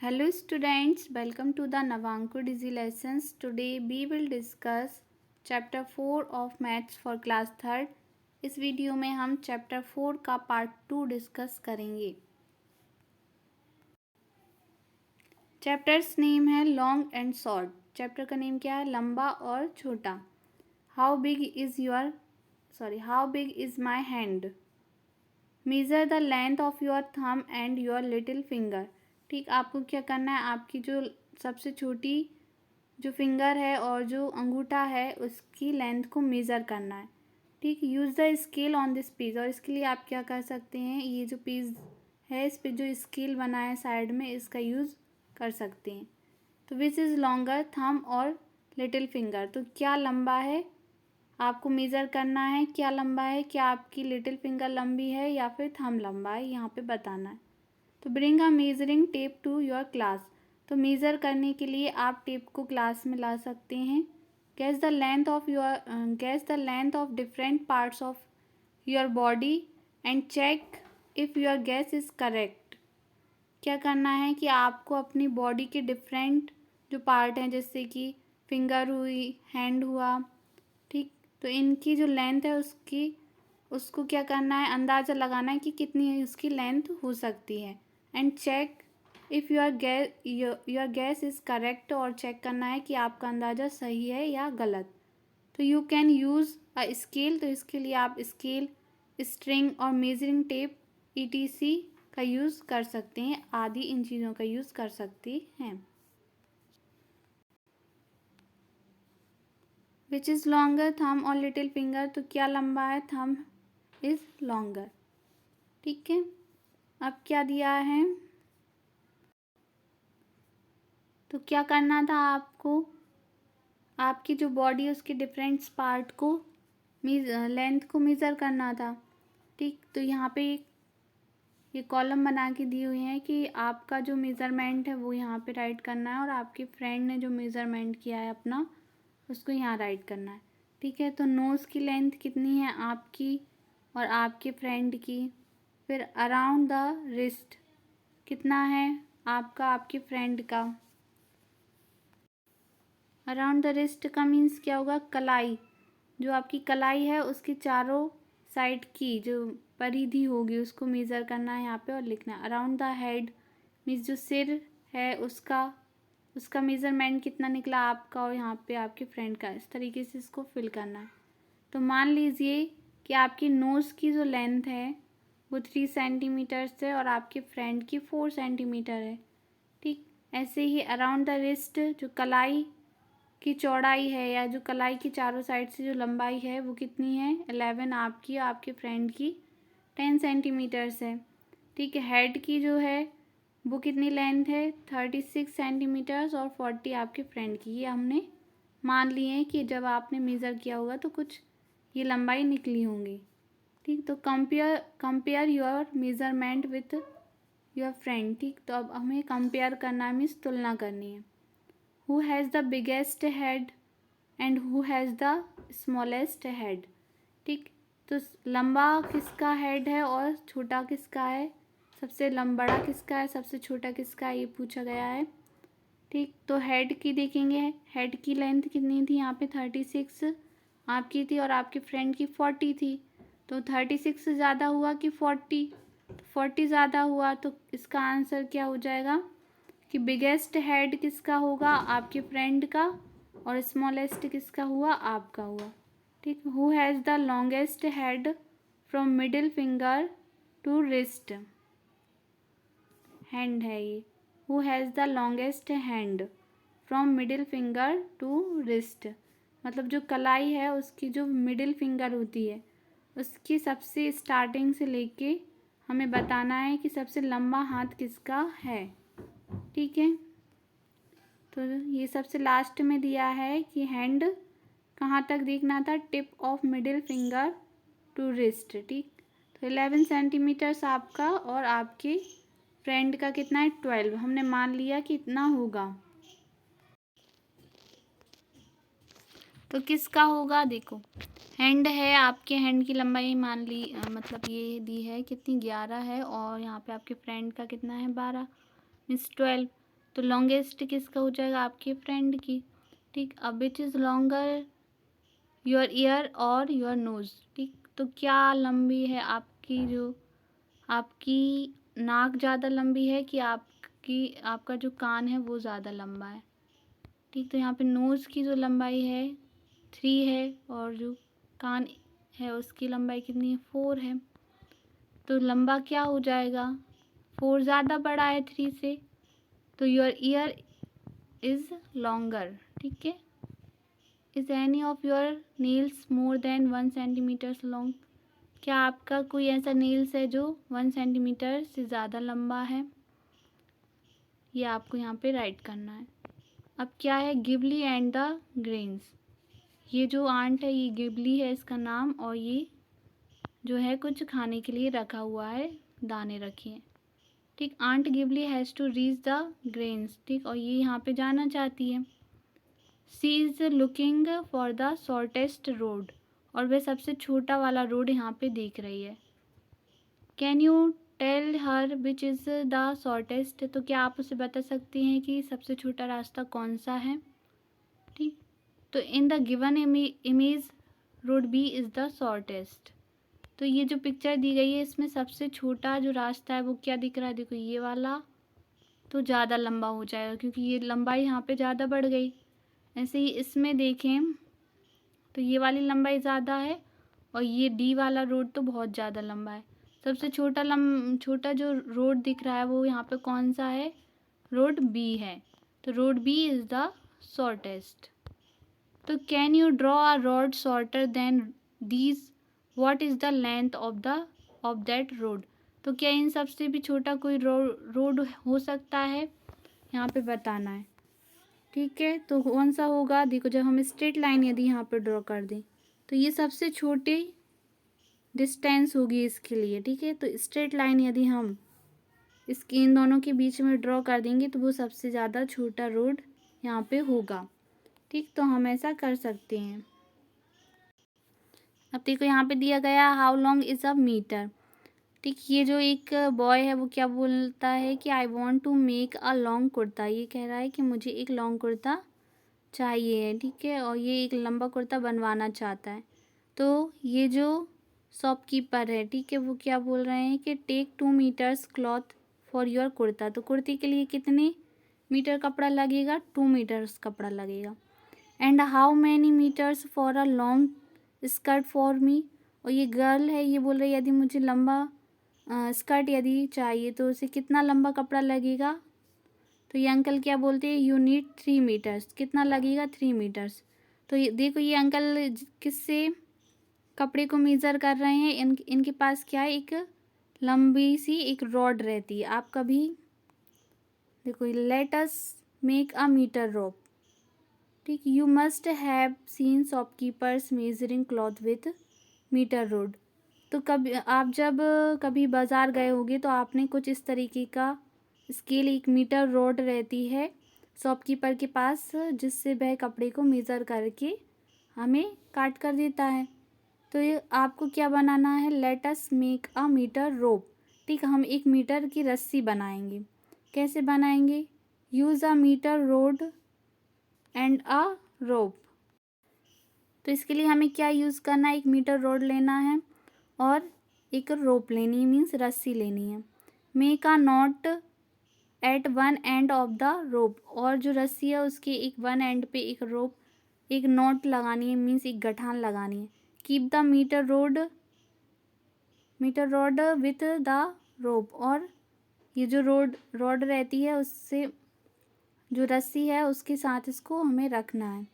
Hello students, welcome to the Navankur Digi Lessons. Today we will discuss chapter 4 of Maths for class 3rd. इस video में हम chapter 4 का part 2 discuss करेंगे। Chapters name है long and short. Chapter का name क्या है? लंबा और छोटा। How big is my hand. Measure the length of your thumb and your little finger. ठीक, आपको क्या करना है, आपकी जो सबसे छोटी जो फिंगर है और जो अंगूठा है उसकी लेंथ को मेज़र करना है। ठीक, use the scale on this page. और इसके लिए आप क्या कर सकते हैं, ये जो पेज है इस पे जो स्केल बना है साइड में, इसका यूज़ कर सकते हैं। तो विच इज़ लॉन्गर, थंब और लिटिल फिंगर। तो क्या लंबा है, आपको मेज़र करना है क्या लंबा है, क्या आपकी लिटिल फिंगर लंबी है या फिर थंब लंबा है, यहाँ पे बताना है। तो bring a measuring tape to your class. तो मेज़र करने के लिए आप टेप को क्लास में ला सकते हैं। Guess the length of different parts of your body and check if your guess is correct. क्या करना है कि आपको अपनी बॉडी के डिफरेंट जो पार्ट हैं, जैसे कि फिंगर हुई, हैंड हुआ, ठीक, तो इनकी जो लेंथ है उसको क्या करना है, अंदाज़ा लगाना है कि कितनी उसकी लेंथ हो सकती है। And check if your guess is correct, और चेक करना है कि आपका अंदाज़ा सही है या गलत। तो you can use a scale. तो इसके लिए आप स्केल, स्ट्रिंग और मेजरिंग टेप ETC का यूज़ कर सकते हैं, आदि इन चीज़ों का यूज़ कर सकते हैं। विच इज़ लॉन्गर, थंब और लिटिल फिंगर। तो क्या लंबा है, थंब इज़ लॉन्गर। ठीक है, अब क्या दिया है, तो क्या करना था आपको, आपकी जो बॉडी है उसके डिफरेंट पार्ट को लेंथ को मेज़र करना था। ठीक, तो यहाँ पे ये कॉलम बना के दिए हुए हैं कि आपका जो मेज़रमेंट है वो यहाँ पे राइट करना है और आपके फ्रेंड ने जो मेज़रमेंट किया है अपना उसको यहाँ राइट करना है। ठीक है, तो नोज़ की लेंथ कितनी है आपकी और आपके फ्रेंड की। फिर अराउंड द रिस्ट कितना है आपका, आपके फ्रेंड का। अराउंड द रिस्ट का मीन्स क्या होगा, कलाई, जो आपकी कलाई है उसकी चारों साइड की जो परिधि होगी उसको मेज़र करना है यहाँ पे और लिखना है। अराउंड द हेड मीन्स जो सिर है उसका मेज़रमेंट कितना निकला आपका और यहाँ पे आपके फ्रेंड का। इस तरीके से इसको फिल करना है। तो मान लीजिए कि आपकी नोज़ की जो लेंथ है वो 3 सेंटीमीटर है और आपके फ्रेंड की 4 सेंटीमीटर है। ठीक, ऐसे ही अराउंड द रिस्ट जो कलाई की चौड़ाई है या जो कलाई की चारों साइड से जो लंबाई है वो कितनी है, 11 आपकी और आपके फ्रेंड की 10 सेंटीमीटर्स है। ठीक है, हेड की जो है वो कितनी लेंथ है, 36 सेंटीमीटर्स और 40 आपके फ्रेंड की। ये हमने मान लिए हैं कि जब आपने मेज़र किया होगा तो कुछ ये लंबाई निकली होंगी। ठीक, तो compare your measurement with your friend. ठीक, तो अब हमें कंपेयर करना मीन्स तुलना करनी है। Who has the biggest head and who has the smallest head। ठीक, तो लंबा किसका हेड है और छोटा किसका है, सबसे बड़ा किसका है, सबसे छोटा किसका है, ये पूछा गया है। ठीक, तो हेड की देखेंगे, हेड की लेंथ कितनी थी यहाँ पे, 36 आपकी थी और आपके फ्रेंड की 40 थी। तो 36 ज़्यादा हुआ कि 40, 40 ज़्यादा हुआ, तो इसका आंसर क्या हो जाएगा कि बिगेस्ट हेड किसका होगा, आपके फ्रेंड का, और स्मॉलेस्ट किसका हुआ, आपका हुआ। ठीक, who has the longest head from middle finger to wrist, hand है ये। Who has the longest hand from middle finger to wrist, मतलब जो कलाई है उसकी जो मिडिल फिंगर होती है उसकी सबसे स्टार्टिंग से लेके हमें बताना है कि सबसे लंबा हाथ किसका है। ठीक है, तो ये सबसे लास्ट में दिया है कि हैंड कहाँ तक देखना था, tip of middle finger to wrist. ठीक, तो 11 सेंटीमीटर्स आपका और आपके फ्रेंड का कितना है, 12। हमने मान लिया कि इतना होगा, तो किसका होगा, देखो हैंड है, आपके हैंड की लंबाई मान ली, मतलब ये दी है कितनी, 11 है, और यहाँ पे आपके फ्रेंड का कितना है, 12 मीन्स 12। तो लॉन्गेस्ट किसका हो जाएगा, आपके फ्रेंड की। ठीक, अब which is longer your year और योर नोज़। ठीक, तो क्या लंबी है आपकी, जो आपकी नाक ज़्यादा लंबी है कि आपका जो कान है वो ज़्यादा लंबा है। ठीक, तो यहाँ पे नोज़ की जो लंबाई है 3 है और जो कान है उसकी लंबाई कितनी है, 4 है। तो लंबा क्या हो जाएगा, 4 ज़्यादा बड़ा है 3 से, तो योर ईयर इज़ लॉन्गर। ठीक है। Is any of your nails more than 1 centimetres long. क्या आपका कोई ऐसा नेल्स है जो 1 सेंटीमीटर से ज़्यादा लंबा है, ये आपको यहाँ पे राइट करना है। अब क्या है, गिबली एंड द ग्रेन्स। ये जो आंट है ये गिबली है इसका नाम, और ये जो है कुछ खाने के लिए रखा हुआ है, दाने रखे हैं। ठीक, ant Gibli has to reach the grains. ठीक, और ये यहाँ पे जाना चाहती है। She is looking for the shortest road, और वह सबसे छोटा वाला रोड यहाँ पे देख रही है। Can you tell her which is the shortest. तो क्या आप उसे बता सकती हैं कि सबसे छोटा रास्ता कौन सा है। ठीक, तो in the given image rod B is the shortest. तो ये जो पिक्चर दी गई है इसमें सबसे छोटा जो रास्ता है वो क्या दिख रहा है, देखो ये वाला तो ज़्यादा लंबा हो जाएगा क्योंकि ये लंबाई यहाँ पे ज़्यादा बढ़ गई। ऐसे ही इसमें देखें तो ये वाली लंबाई ज़्यादा है और ये डी वाला रोड तो बहुत ज़्यादा लंबा है। सबसे छोटा जो रोड दिख रहा है वो यहाँ पे कौन सा है, रोड बी है। तो road B is the shortest. तो can you draw a road shorter than these, what is the length of that road. तो क्या इन सबसे भी छोटा कोई रोड हो सकता है, यहाँ पे बताना है। ठीक है, तो कौन सा होगा, देखो जब हम स्ट्रेट लाइन यदि यहाँ पे ड्रॉ कर दें तो ये सबसे छोटी डिस्टेंस होगी इसके लिए। ठीक है, तो स्ट्रेट लाइन यदि हम इसके इन दोनों के बीच में ड्रॉ कर देंगे तो वो सबसे ज़्यादा छोटा रोड यहाँ पे होगा। ठीक, तो हम ऐसा कर सकते हैं। अब देखो यहाँ पे दिया गया how long is a metre. ठीक, ये जो एक बॉय है वो क्या बोलता है कि I want to make a long kurta. ये कह रहा है कि मुझे एक लॉन्ग कुर्ता चाहिए। ठीक है, और ये एक लंबा कुर्ता बनवाना चाहता है। तो ये जो शॉपकीपर है, ठीक है, वो क्या बोल रहे हैं कि take 2 metres cloth for your kurta. तो कुर्ती के लिए कितने मीटर कपड़ा लगेगा, 2 मीटर्स कपड़ा लगेगा। And how many metres for a long skirt for me. और ये गर्ल है, ये बोल रही है यदि मुझे लंबा स्कर्ट यदि चाहिए तो उसे कितना लंबा कपड़ा लगेगा। तो ये अंकल क्या बोलते हैं, यू नीड 3 मीटर्स। कितना लगेगा, 3 मीटर्स। तो ये देखो ये अंकल किससे कपड़े को मेज़र कर रहे हैं, इनके पास क्या है, एक लंबी सी एक रॉड रहती है। आप कभी देखो, let us make a metre rope. ठीक, you must have seen shopkeepers measuring cloth with metre rod. तो कभी आप जब कभी बाज़ार गए होंगे तो आपने कुछ इस तरीके का स्केल, एक मीटर रोड रहती है शॉपकीपर के पास जिससे वह कपड़े को मेज़र करके हमें काट कर देता है। तो ये आपको क्या बनाना है, let us make a metre rope. ठीक, हम एक मीटर की रस्सी बनाएंगे। कैसे बनाएंगे, use a metre rod and a rope. तो इसके लिए हमें क्या यूज़ करना है, एक मीटर रोड लेना है और एक रोप लेनी है, मीन्स रस्सी लेनी है। Make a not at one end of the rope. और जो रस्सी है उसके एक वन एंड पे एक रोप, एक नॉट लगानी है, मीन्स एक गठान लगानी है। Keep the metre rod with the rope. और ये जो रॉड रहती है उससे जो रस्सी है उसके साथ इसको हमें रखना है।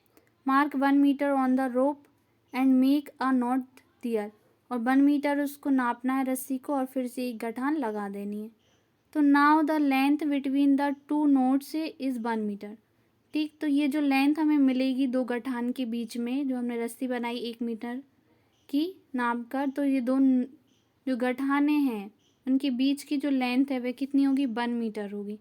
Mark 1 metre on the rope and make a knot there. और 1 मीटर उसको नापना है रस्सी को और फिर से एक गठान लगा देनी है। तो now the length between the 2 knots is 1 metre. ठीक, तो ये जो लेंथ हमें मिलेगी 2 गठान के बीच में, जो हमने रस्सी बनाई 1 मीटर की नाप कर, तो ये दो जो गठाने हैं उनके बीच की जो लेंथ है वह कितनी होगी, 1 मीटर होगी।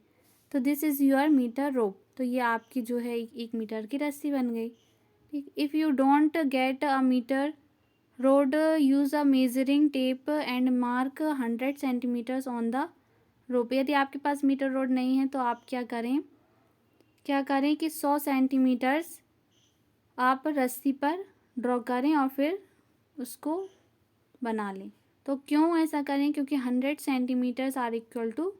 तो this is your metre rope. तो ये आपकी जो है 1 मीटर की रस्सी बन गई। ठीक, if you don't get a metre rod use a measuring tape and mark 100 centimetres on the rope. यदि आपके पास मीटर रोड नहीं है तो आप क्या करें, क्या करें कि 100 सेंटीमीटर्स आप रस्सी पर ड्रॉ करें और फिर उसको बना लें। तो क्यों ऐसा करें? क्योंकि 100 centimetres are equal to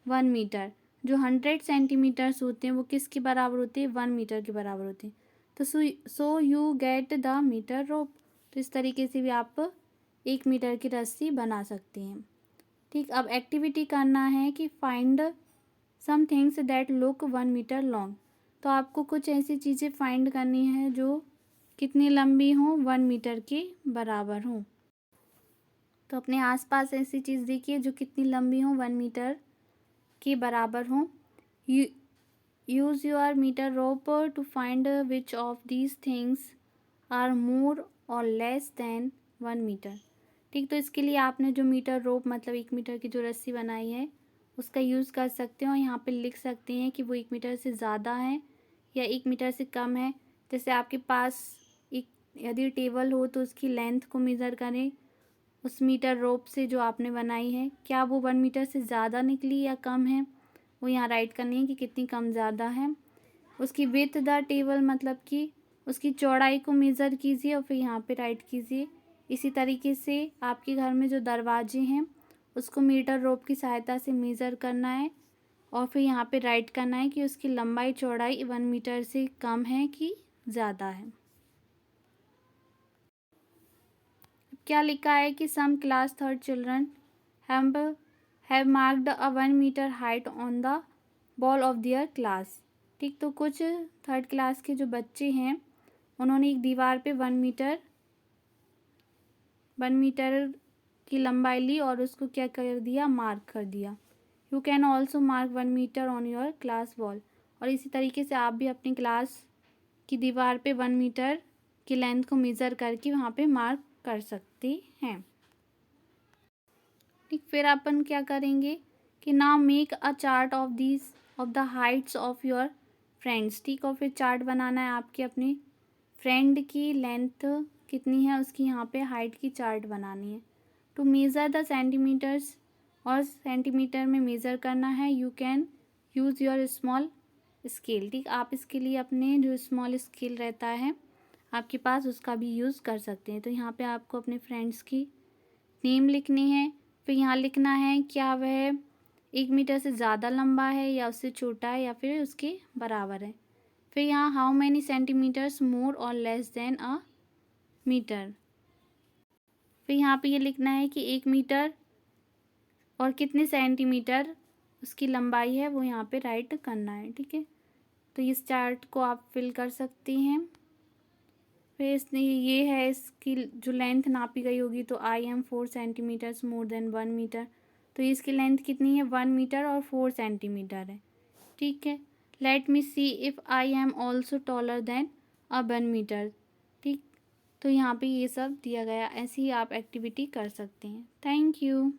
1 metre. जो 100 सेंटीमीटर्स होते हैं वो किसके बराबर होते हैं? 1 मीटर के बराबर होते हैं। तो so you get the metre rope. तो इस तरीके से भी आप 1 मीटर की रस्सी बना सकते हैं। ठीक, अब एक्टिविटी करना है कि find some things that look 1 metre long. तो आपको कुछ ऐसी चीज़ें फाइंड करनी है जो कितनी लंबी हों? 1 मीटर के बराबर हों। तो अपने आसपास ऐसी चीज़ देखिए जो कितनी लंबी हो, 1 मीटर के बराबर हो। Use your metre rope to find which of these things are more और लेस देन 1 मीटर। ठीक, तो इसके लिए आपने जो मीटर रोप मतलब 1 मीटर की जो रस्सी बनाई है उसका यूज़ कर सकते हो। यहाँ पे लिख सकते हैं कि वो 1 मीटर से ज़्यादा है या 1 मीटर से कम है। जैसे आपके पास एक यदि टेबल हो तो उसकी लेंथ को मेज़र करें उस मीटर रोप से जो आपने बनाई है, क्या वो 1 मीटर से ज़्यादा निकली या कम है, वो यहाँ राइट करनी है कि कितनी कम ज़्यादा है। उसकी विथ द टेबल मतलब कि उसकी चौड़ाई को मेज़र कीजिए और फिर यहाँ पे राइट कीजिए। इसी तरीके से आपके घर में जो दरवाजे हैं उसको मीटर रोप की सहायता से मेज़र करना है और फिर यहाँ पे राइट करना है कि उसकी लंबाई चौड़ाई 1 मीटर से कम है कि ज़्यादा है। क्या लिखा है कि some class 3rd children have marked a 1 metre height on the wall of their class. ठीक, तो कुछ 3rd क्लास के जो बच्चे हैं उन्होंने एक दीवार पे 1 मीटर की लंबाई ली और उसको क्या कर दिया? मार्क कर दिया। You can also mark 1 metre on your class wall. और इसी तरीके से आप भी अपनी क्लास की दीवार पे 1 मीटर की लेंथ को मेज़र करके वहाँ पे मार्क कर सकते हैं। ठीक, फिर अपन क्या करेंगे कि now make a chart of the Heights of your friends. ठीक, और फिर चार्ट बनाना है आपके अपने फ्रेंड की लेंथ कितनी है उसकी यहाँ पे हाइट की चार्ट बनानी है। टू मेज़र द सेंटीमीटर्स और सेंटीमीटर में मेज़र करना है। You can use your small scale. ठीक, आप इसके लिए अपने जो स्मॉल स्केल रहता है आपके पास उसका भी यूज़ कर सकते हैं। तो यहाँ पे आपको अपने फ्रेंड्स की नेम लिखनी है। फिर यहाँ लिखना है क्या वह 1 मीटर से ज़्यादा लंबा है या उससे छोटा है या फिर उसके बराबर है। फिर यहाँ हाउ मैनी सेंटीमीटर्स मोर और लेस देन अ मीटर। फिर यहाँ पे ये लिखना है कि 1 मीटर और कितने सेंटीमीटर उसकी लंबाई है वो यहाँ पे राइट करना है। ठीक है, तो इस चार्ट को आप फिल कर सकती हैं। फिर इसने ये है इसकी जो लेंथ नापी गई होगी तो I am 4 centimetres more than 1 metre. तो इसकी लेंथ कितनी है? 1 मीटर और 4 सेंटीमीटर है। ठीक है, let me see if I am also taller than a 1 metre. ठीक, तो यहाँ पे ये सब दिया गया, ऐसे ही आप एक्टिविटी कर सकते हैं। Thank you.